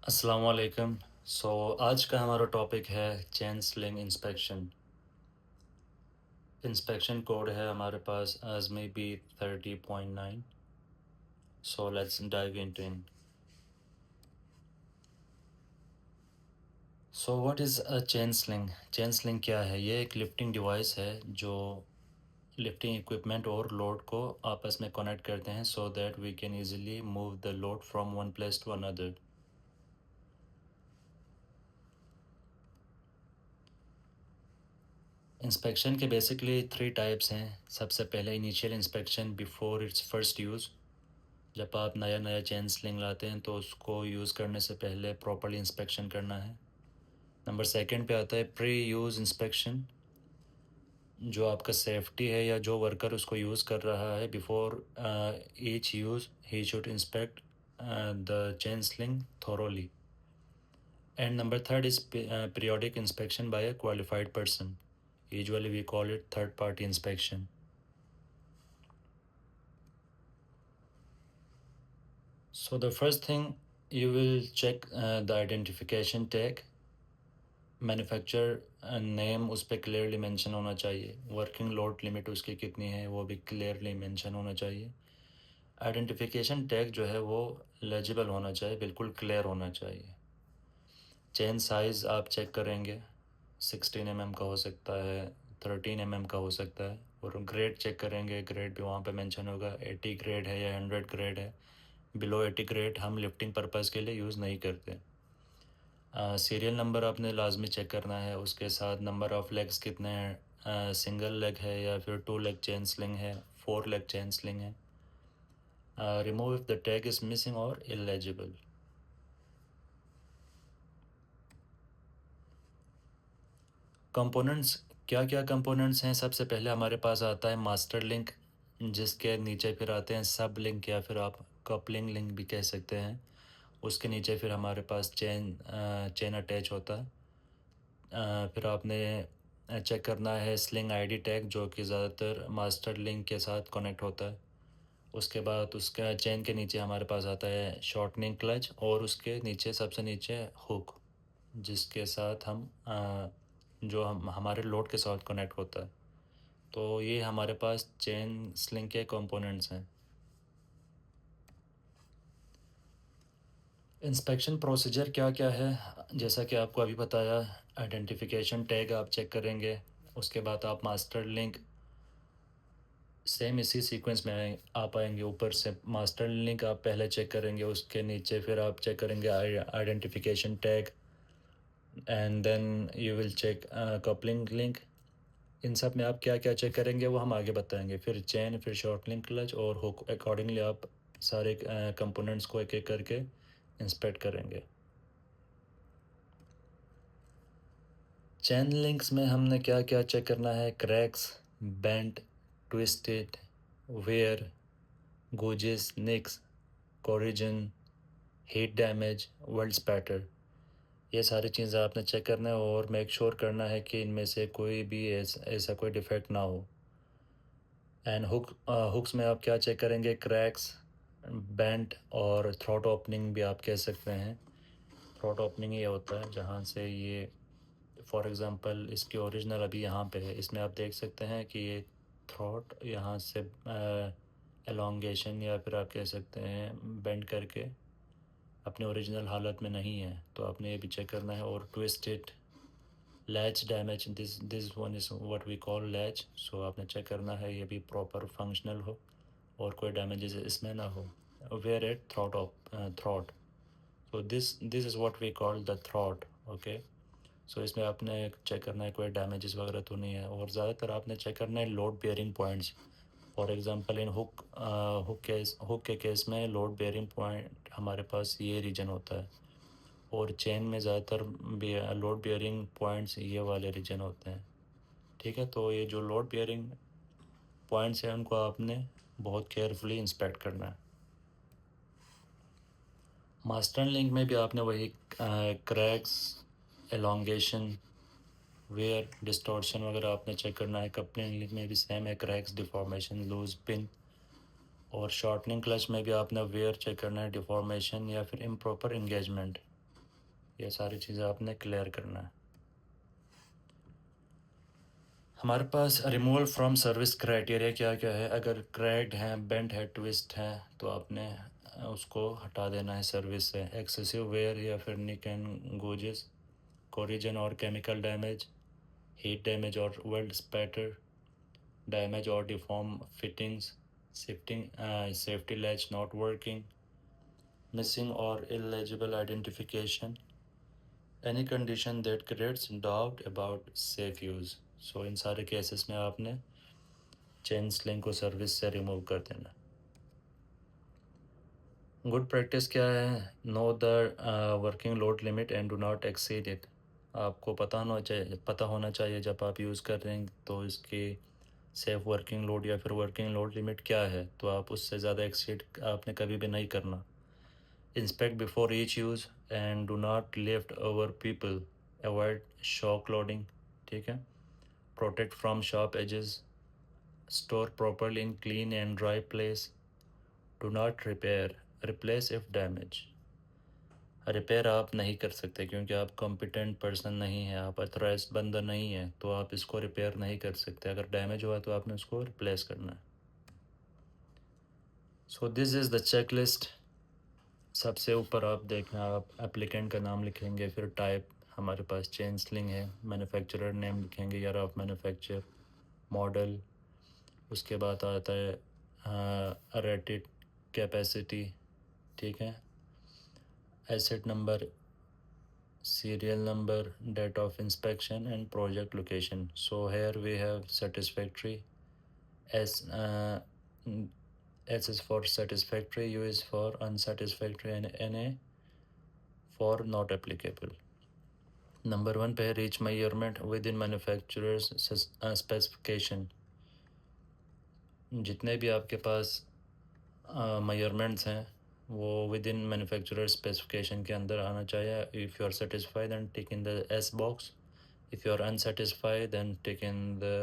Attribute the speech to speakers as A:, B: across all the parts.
A: अस्सलाम वालेकुम। आज का हमारा टॉपिक है chain sling inspection. Inspection code है हमारे पास ASME B30.9। Let's dive into in. What is a chain sling? Chain sling क्या है? ये एक लिफ्टिंग डिवाइस है जो लिफ्टिंग इक्विपमेंट और लोड को आपस में कनेक्ट करते हैं so that we can easily move the load from one place to another. Inspection के बेसिकली 3 टाइप्स हैं। सबसे पहले initial inspection before its first use. जब आप नया नया चेन स्लिंग लाते हैं तो उसको यूज़ करने से पहले प्रॉपर्ली इंस्पेक्शन करना है। नंबर सेकंड पे आता है प्री यूज़ इंस्पेक्शन। जो आपका सेफ्टी है या जो वर्कर उसको यूज़ कर रहा है, before each use he should inspect the chain sling thoroughly. And number third is periodic inspection by a qualified person. Usually we call it third party inspection. So the first thing, you will check the identification tag। Manufacture name उस पर clearly mention होना चाहिए। Working load limit उसकी कितनी है वो भी clearly mention होना चाहिए। आइडेंटिफिकेशन टैग जो है वो लेजिबल होना चाहिए, बिल्कुल क्लियर होना चाहिए। चेन साइज़ आप चेक करेंगे, 16 mm का हो सकता है, 13 mm का हो सकता है। और ग्रेड चेक करेंगे, ग्रेड भी वहाँ पे मेंशन होगा, 80 ग्रेड है या 100 ग्रेड है। बिलो 80 ग्रेड हम लिफ्टिंग पर्पज़ के लिए यूज़ नहीं करते। सीरियल नंबर आपने लाजमी चेक करना है। उसके साथ नंबर ऑफ़ लेग्स कितने हैं, सिंगल लेग है या फिर 2 लेग चेन स्लिंग है, 4 लेग चेन स्लिंग है। Remove if the tag is missing और इलेजिबल। कंपोनेंट्स, क्या क्या कंपोनेंट्स हैं? सबसे पहले हमारे पास आता है मास्टर लिंक, जिसके नीचे फिर आते हैं सब लिंक या फिर आप कपलिंग लिंक भी कह सकते हैं। उसके नीचे फिर हमारे पास चेन अटैच होता है। फिर आपने चेक करना है स्लिंग आईडी टैग, जो कि ज़्यादातर मास्टर लिंक के साथ कनेक्ट होता है। उसके बाद उसका चेन के नीचे हमारे पास आता है शॉर्टनिंग क्लच, और उसके नीचे सबसे नीचे हुक, जिसके साथ जो हम हमारे लोड के साथ कनेक्ट होता है। तो ये हमारे पास चेन स्लिंग के कंपोनेंट्स हैं। इंस्पेक्शन प्रोसीजर क्या क्या है? जैसा कि आपको अभी बताया, आइडेंटिफिकेशन टैग आप चेक करेंगे। उसके बाद आप मास्टर लिंक, सेम इसी सीक्वेंस में आप आएंगे। ऊपर से मास्टर लिंक आप पहले चेक करेंगे, उसके नीचे फिर आप चेक करेंगे identification tag, and then you will check coupling link. इन सब में आप क्या क्या चेक करेंगे वो हम आगे बताएंगे। फिर चेन, फिर शॉर्ट लिंक क्लच और हुक। अकॉर्डिंगली आप सारे कंपोनेंट्स को एक एक करके इंस्पेक्ट करेंगे। चेन लिंक्स में हमने क्या क्या चेक करना है? Cracks, bent, twisted, wear, gouges, nicks, corrosion, heat damage, weld spatter. ये सारी चीज़ें आपने चेक करना है और मेक श्योर करना है कि इनमें से कोई भी ऐसा कोई डिफेक्ट ना हो। एंड हुक्स में आप क्या चेक करेंगे? क्रैक्स, बेंट और थ्रॉट ओपनिंग भी आप कह सकते हैं। थ्रॉट ओपनिंग ये होता है जहाँ से ये, फॉर एग्ज़ाम्पल इसकी ओरिजिनल अभी यहाँ पे है, इसमें आप देख सकते हैं कि ये थ्रॉट यहाँ से एलोंगेशन या फिर आप कह सकते हैं बेंड करके अपने ओरिजिनल हालत में नहीं है, तो आपने ये भी चेक करना है। और twisted, latch damage, this one is what we call latch. So आपने चेक करना है ये भी प्रॉपर फंक्शनल हो और कोई डैमेजेस इसमें ना हो। Wear at throat of throat, so this is what we call the throat. Okay, so इसमें आपने चेक करना है कोई डैमेजेस वगैरह तो नहीं है। और ज़्यादातर आपने चेक करना है load bearing points. For example in hook के केस में लोड बेयरिंग पॉइंट हमारे पास ये रीजन होता है, और चेन में ज़्यादातर लोड बेयरिंग पॉइंट्स ये वाले रीजन होते हैं। ठीक है, तो ये जो लोड बेयरिंग पॉइंट्स हैं उनको आपने बहुत केयरफुली इंस्पेक्ट करना है। मास्टर लिंक में भी आपने वही क्रैक्स, एलोंगेशन, वेयर, डिस्टॉर्शन वगैरह आपने चेक करना है। कपलिंग लिंक में भी सेम है, क्रैक्स, डिफॉर्मेशन, लूज पिन। और शॉर्टनिंग क्लच में भी आपने वेयर चेक करना है, डिफॉर्मेशन या फिर इम्प्रॉपर इंगेजमेंट। ये सारी चीज़ें आपने क्लियर करना है। हमारे पास रिमूवल फ्रॉम सर्विस क्राइटेरिया क्या क्या है। अगर क्रैक्ड है, बेंट है, ट्विस्ट है, तो आपने उसको हटा देना है सर्विस से। एक्सेसिव वेयर या फिर निक एंड गोजेस, कोरिजन और केमिकल डैमेज, हीट डैमेज और वेल्ड स्पैटर, डैमेज और deform fittings, shifting safety latch not working, missing और illegible identification, any condition that creates doubt about safe use। सो इन सारे cases में आपने chain sling को service से remove कर देना। गुड प्रैक्टिस क्या है? Know the working load limit and do not exceed it. आपको पता होना चाहिए जब आप यूज़ कर रहे हैं तो इसकी सेफ वर्किंग लोड या फिर वर्किंग लोड लिमिट क्या है, तो आप उससे ज़्यादा एक्सीड आपने कभी भी नहीं करना। Inspect before each use and do not lift over people, avoid shock loading, ठीक है। Protect from sharp edges, store properly in clean and dry place, do not repair, replace if damage. Repair आप नहीं कर सकते क्योंकि आप competent person नहीं हैं, आप अथराइज बंदा नहीं है, तो आप इसको रिपेयर नहीं कर सकते। अगर डैमेज हुआ तो आपने उसको रिप्लेस करना है। So this is the check list. सबसे ऊपर आप देखना, आप एप्लीकेंट का नाम लिखेंगे, फिर टाइप हमारे पास चेन स्लिंग है, मैन्युफैक्चरर नेम लिखेंगे, ईयर ऑफ मैन्युफैक्चर, मॉडल, उसके बाद आता है रेटेड कैपेसिटी, ठीक है, asset number, serial number, date of inspection and project location. So here we have satisfactory. S S is for satisfactory, U is for unsatisfactory and NA for not applicable. Number 1 पे है reach measurement with in manufacturers specification. जितने भी आपके पास measurements हैं वो with in manufacturer specification के अंदर आना चाहिए। If you are satisfied then tick in the yes box, if you are unsatisfied then tick in the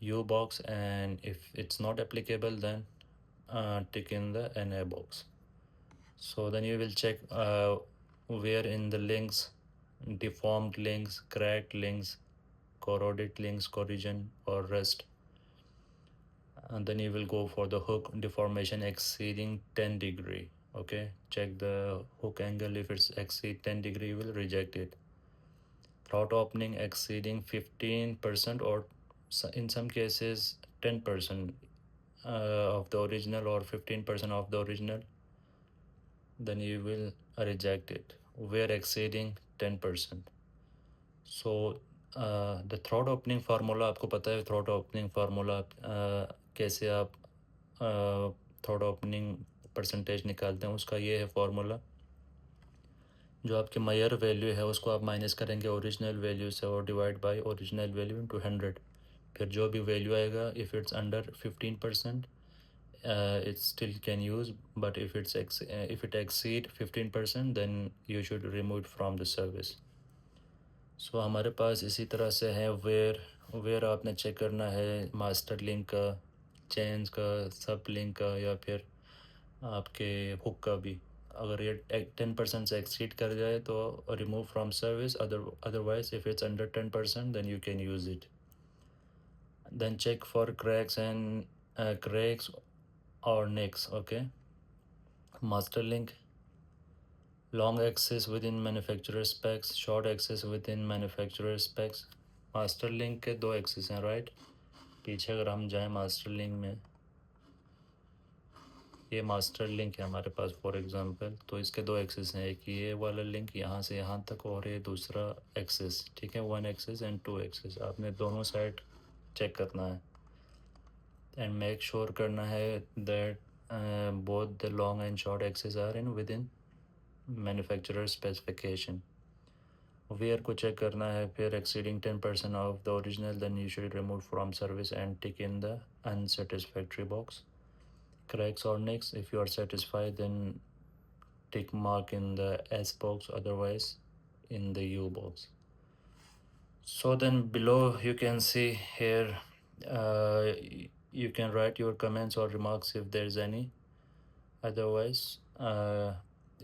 A: U box, and if it's not applicable then tick in the NA box. So then you will check where in the links, deformed links, cracked links, corroded links, corrosion or rust, and then you will go for the hook deformation exceeding 10 degree. Okay, check the hook angle. If it's exceed 10 degree you will reject it. Throat opening exceeding 15% or in some cases 10% of the original or 15% of the original, then you will reject it. Where exceeding 10%. So the throat opening formula आपको पता है, throat opening formula कैसे आप throat opening percentage निकालते हैं, उसका ये है फॉर्मूला। जो आपकी मायर वैल्यू है उसको आप माइनस करेंगे ओरिजिनल वैल्यू से और divide by original value into 100। फिर जो भी वैल्यू आएगा, if it's under 15% it still can use, but if it exceed 15% then you should remove it from the service. So हमारे पास इसी तरह से है वेयर आपने चेक करना है मास्टर लिंक का, चेन्स का, सब लिंक का या फिर आपके हुक का भी। अगर ये 10% से एक्सीड कर जाए तो remove from service, otherwise if it's under 10% then you can use it. Then check for cracks or nicks. Okay, master link, long axis within manufacturer specs, short axis within manufacturer specs। Master link के दो axis हैं, right. पीछे अगर हम जाएं master link में, ये master link है हमारे पास फॉर एग्जांपल, तो इसके दो एक्सिस हैं, एक ये वाला लिंक यहाँ से यहाँ तक और ये दूसरा एक्सिस, ठीक है, 1 एक्सिस एंड 2 एक्सिस। आपने दोनों साइड चेक करना है एंड मेक श्योर करना है that both the long and short axes are in within manufacturer specification। Wear को चेक करना है, फिर exceeding 10% of the original then you should remove from service and tick in the unsatisfactory box। Cracks or nicks, if you are satisfied then tick mark in the S box, otherwise in the U box। So then below you can see here you can write your comments or remarks if there's any, otherwise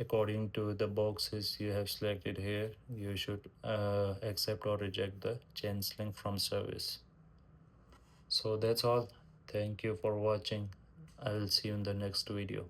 A: according to the boxes you have selected here, you should accept or reject the change link from service. So that's all. Thank you for watching. I will see you in the next video.